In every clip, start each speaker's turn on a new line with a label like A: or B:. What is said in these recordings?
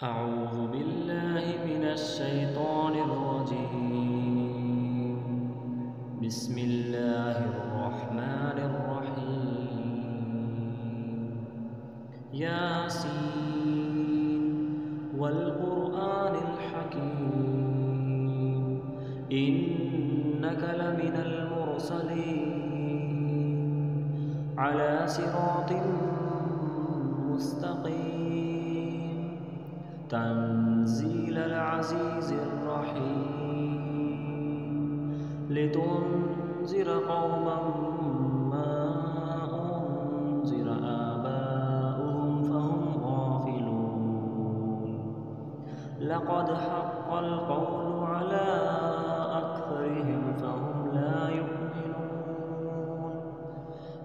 A: أعوذ بالله من الشيطان الرجيم. بسم الله الرحمن الرحيم. ياسين والقرآن الحكيم إنك لمن المرسلين على صراط مستقيم تنزيل العزيز الرحيم لتنذر قوما ما أنذر آباؤهم فهم غافلون لقد حق القول على أكثرهم فهم لا يؤمنون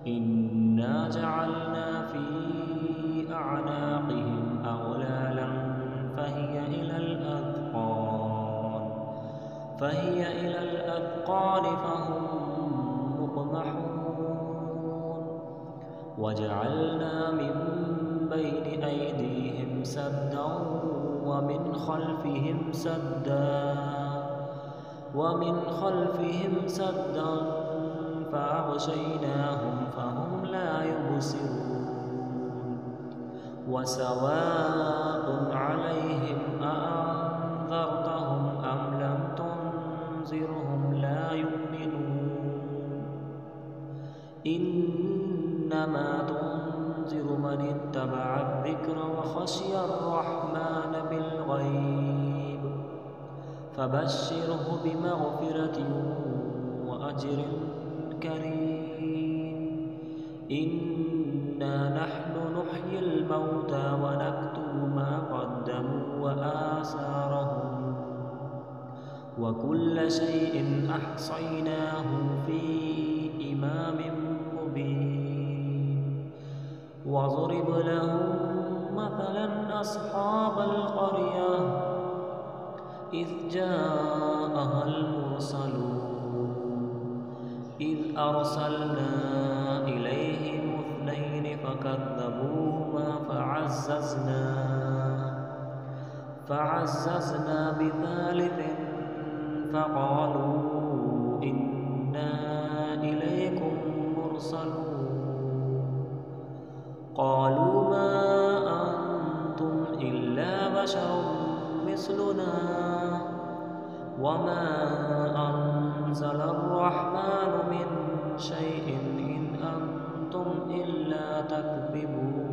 A: إنا جعلنا في أعناقهم أغلالا فهي إلى الأذقان فهم مقمحون وجعلنا من بين أيديهم سدا ومن خلفهم سدا فأغشيناهم فهم لا يبصرون وسواء عليهم أأنذرتهم أم لم تنذرهم لا يؤمنون إنما تنذر من اتبع الذكر وخشي الرحمن بالغيب فبشره بمغفرة وأجر كريم إنا نحن نحيي الموتى ونكتب ما قدموا وآثارهم وكل شيء أحصيناه في إمام مبين واضرب لهم مثلا أصحاب القرية إذ جاءها المرسلون إذ أرسلنا إليهم اثنين فكذبوهما فعززنا بثالث فقالوا إنا إليكم مرسلون قالوا ما أنتم إلا بشر مثلنا وما أنزل الرحمن من شيء إن أنتم إلا تكذبون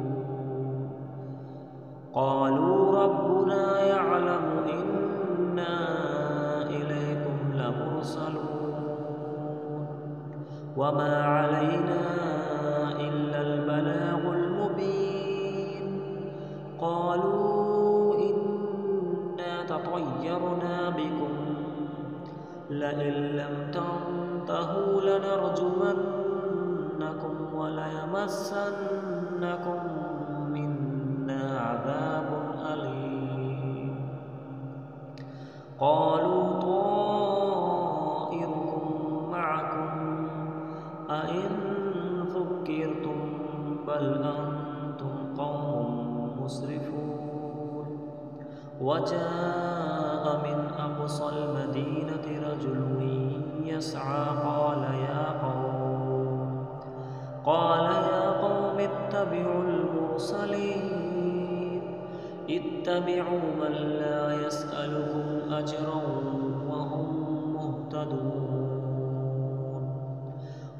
A: قالوا ربنا يعلم إنا إليكم لمرسلون وما علينا إلا البلاغ المبين قالوا إنا تطيرنا بكم لئن لم تنتهوا لنرجمنكم وليمسنكم منا عذاب أليم قالوا طائركم معكم أئن ذكرتم بل أنتم قوم مسرفون وجاء من أقصى المدينة رجل يسعى قال يا قوم اتبعوا المرسلين اتبعوا من لا يسألكم أجرا وهم مهتدون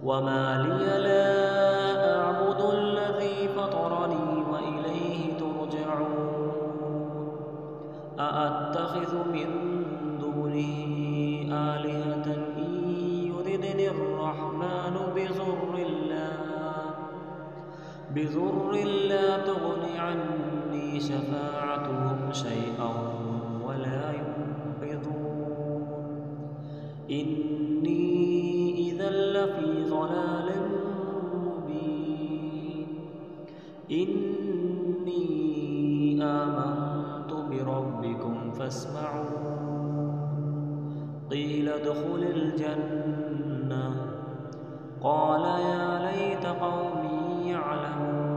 A: وما لي لا أعبد الذي فطرني وإليه ترجعون أأتخذ من دونه آلهة إن يردني الرحمن بضر لا تغن عني شفاعتهم شيئا ولا ينقذون إني إذا لفي ضلال مبين إني آمنت بربكم فاسمعون قيل ادخل الجنة قال يا ليت قومي يعلمون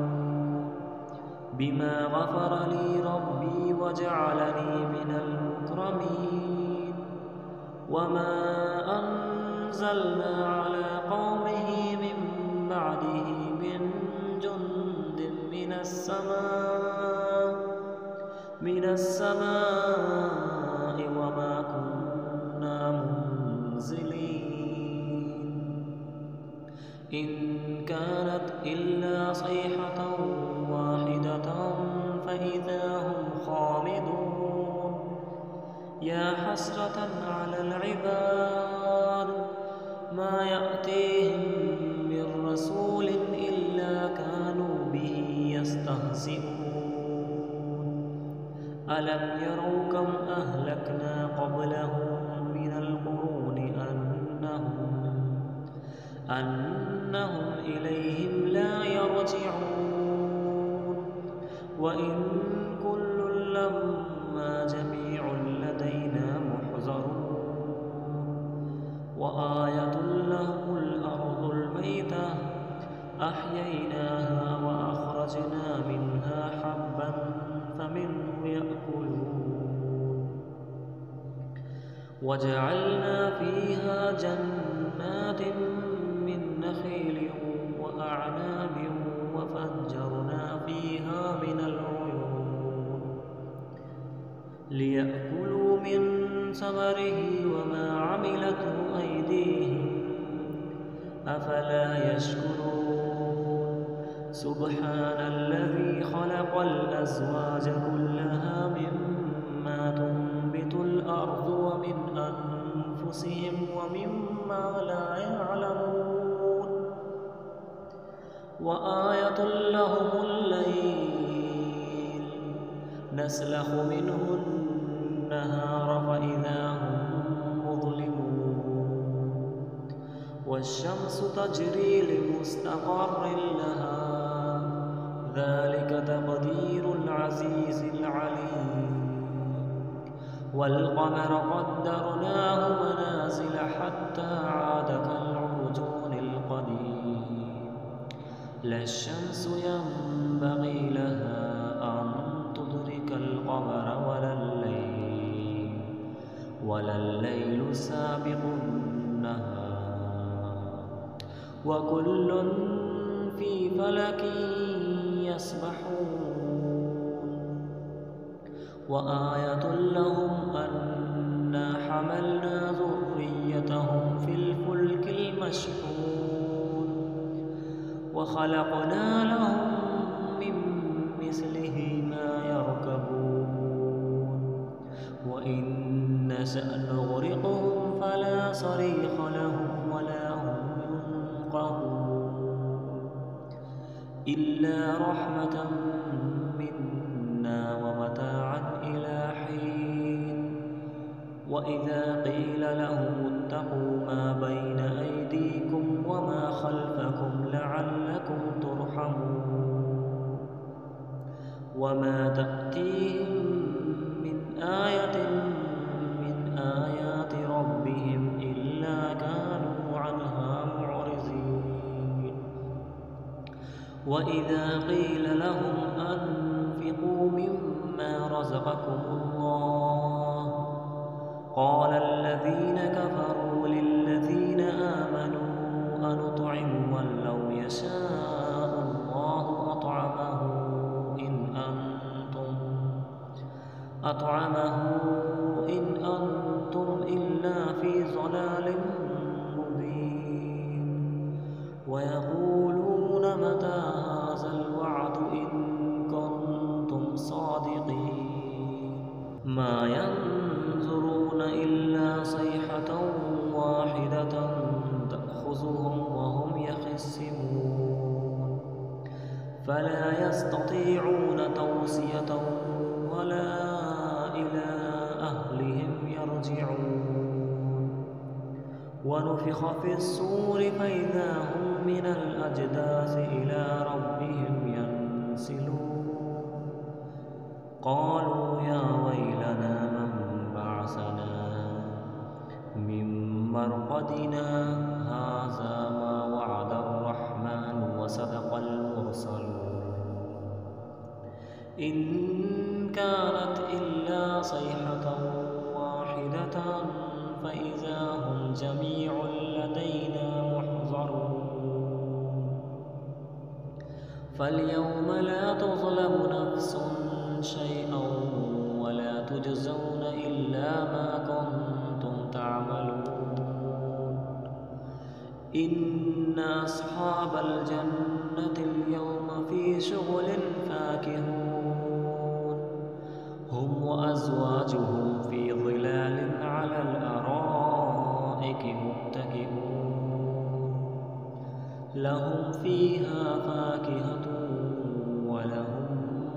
A: بما غفر لي ربي وجعلني من المكرمين وما أنزلنا على قومه من بعده من جند من السماء وما كنا منزلين إن كانت إلا صيحة واحدة فإذا هم خامدون يا حسرة على العباد ما يأتيهم من رسول إلا كانوا به يستهزئون ألم يروا كم أهلكنا قبلهم من القرون أنهم إليهم لا يرجعون وإن كل لما جميع لدينا محضرون وآية لهم الأرض الميتة أحييناها وأخرجنا منها حبا فمنه يأكلون وجعلنا فيها جنات من نخيل وأعناب وفجرنا فيها من العيون ليأكلوا من ثمره وما عملته أيديهم أفلا يشكرون سبحان الذي خلق الأزواج كلها مما تنبت الأرض ومن أنفسهم ومما لا يعلمون وآية لهم الليل نسلخ منه النهار فإذا هم مظلمون والشمس تجري لمستقر لها ذلك تقدير العزيز العليم والقمر قدرناه منازل حتى عاد كالعرجون القديم لا الشمس ينبغي لها أن تدرك القمر ولا الليل سابق النهار وكل في فلك يسبحون وآية لهم أنا حملنا ذريتهم في الفلك المشحون وخلقنا لهم من مثله ما يركبون وإن نشأ نغرقهم فلا صريخ لهم ولا هم ينقذون إلا رحمة منا ومتاعا إلى حين وإذا قيل لهم اتقوا ما بين أيديكم وما خلفكم لعلكم ترحمون وما تأتيهم من آية من آيات ربهم إلا كانوا عنها معرضين وإذا قيل لهم أنفقوا مما رزقكم الله قال الذين كفروا للذين آمنوا أنطعم من لو يشاء الله أطعمه إن أنتم إلا في ضلال مبين ويقولون متى هذا الوعد إن كنتم صادقين ما ينظرون إلا صيحة واحدة تأخذهم وهم يخصمون فلا يستطيعون توصية ولا إلى أهلهم يرجعون ونفخ في الصور فإذا هم من الأجداث إلى ربهم ينسلون قالوا يا ويلنا من بعثنا من مرقدنا هذا ما وعد الرحمن وصدق المرسلون إن كانت إلا صيحة واحدة فإذا هم جميع لدينا محضرون فاليوم لا تظلم نفس شيئا ولا تجزون إلا ما كنتم تعملون إن أصحاب الجنة اليوم في شغل فاكهون هم وأزواجهم في ظلال على الأرائك متكئون لهم فيها فاكهة ولهم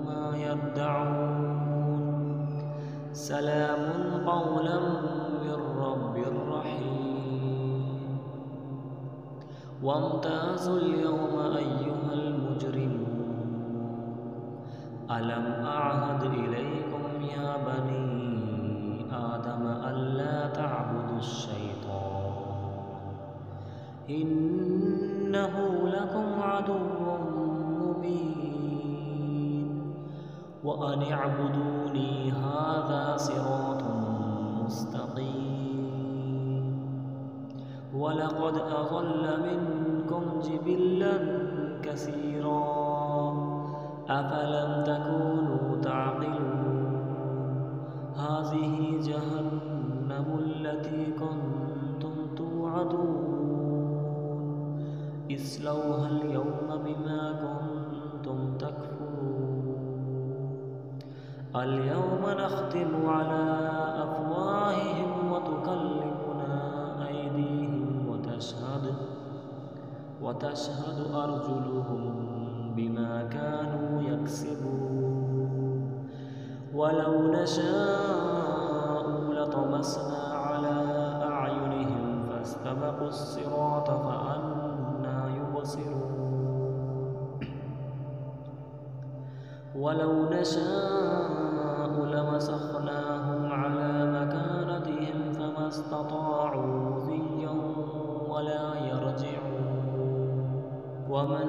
A: ما يدعون سلام قولا من رب رحيم وامتازوا اليوم أيها المجرمون ألم أعهد إليكم يا بني آدم ألا تعبدوا الشيطان إنه لكم عدو مبين وأن اعبدوني هذا صراط مستقيم ولقد أضل منكم جبلا كثيرا أفلم تكونوا تعقلون هذه جهنم التي كنتم توعدون اصلوها اليوم بما كنتم تكفرون اليوم نختم على أفواههم وتكلمنا أيديهم وتشهد أرجلهم بما كانوا يكسبون ولو نشاء لطمسنا على أعينهم فاستبقوا الصراط فأنى يبصرون ولو نشاء لمسخناهم على مكانتهم فما استطاعوا ضيا ولا يرجعون ومن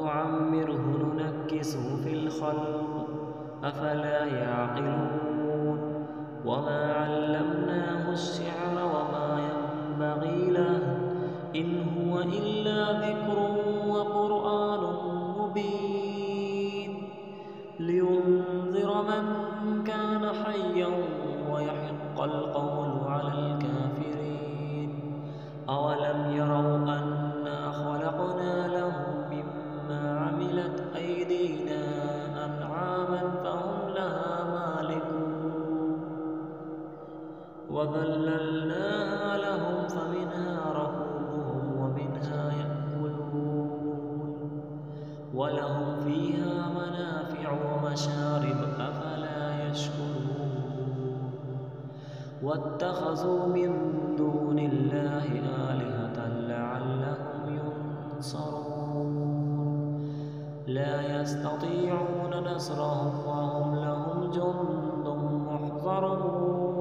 A: نعمره ننكسه في الخلق أفلا يعقلون وما علمناه الشعر وما ينبغي له إن هو إلا ذكر وقرآن مبين لينذر من كان حيا ويحق القول على الكافرين أولم يروا أنا خلقنا لهم مما عملت أيدينا أنعاما فهم لها مالكون وذللناها لهم فمنها ركوبهم ومنها يأكلون ولهم فيها منافع ومشارب أفلا يشكرون واتخذوا من دون الله آلهة لعلهم ينصرون لا يستطيعون نصرهم وهم لهم جند محضرون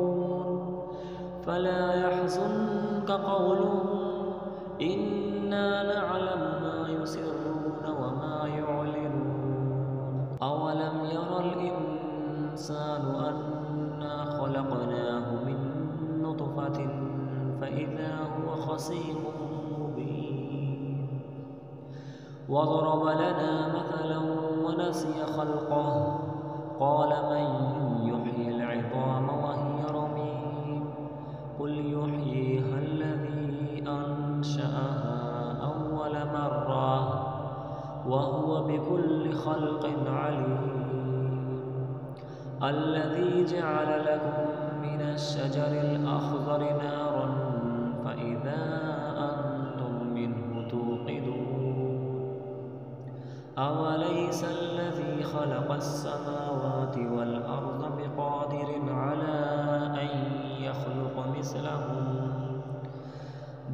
A: فلا يحزنك قولهم إنا نعلم ما يسرون وما يعلنون أولم ير الإنسان أنا خلقناه من نطفة فإذا هو خصيم مبين وضرب لنا مثلا ونسي خلقه قال من يحيي العظام وهي رميم قل يحييها الذي أنشأها أول مرة وهو بكل خلق عليم الذي جعل لكم من الشجر الأخضر نارا فإذا أنتم منه توقدون أوليس الذي خلق السماوات والأرض بقادر على أن يخلق مثلهم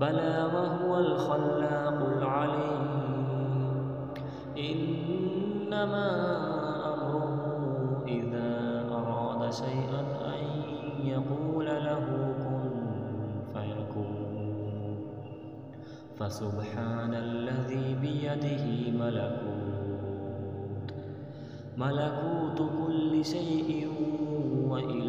A: بلى وهو الخلاق العليم إنما أمره إذا أراد شيئا أن يقول له كن فيكون فسبحان الذي بيده ملكوت ملكوت كل شيء وإليه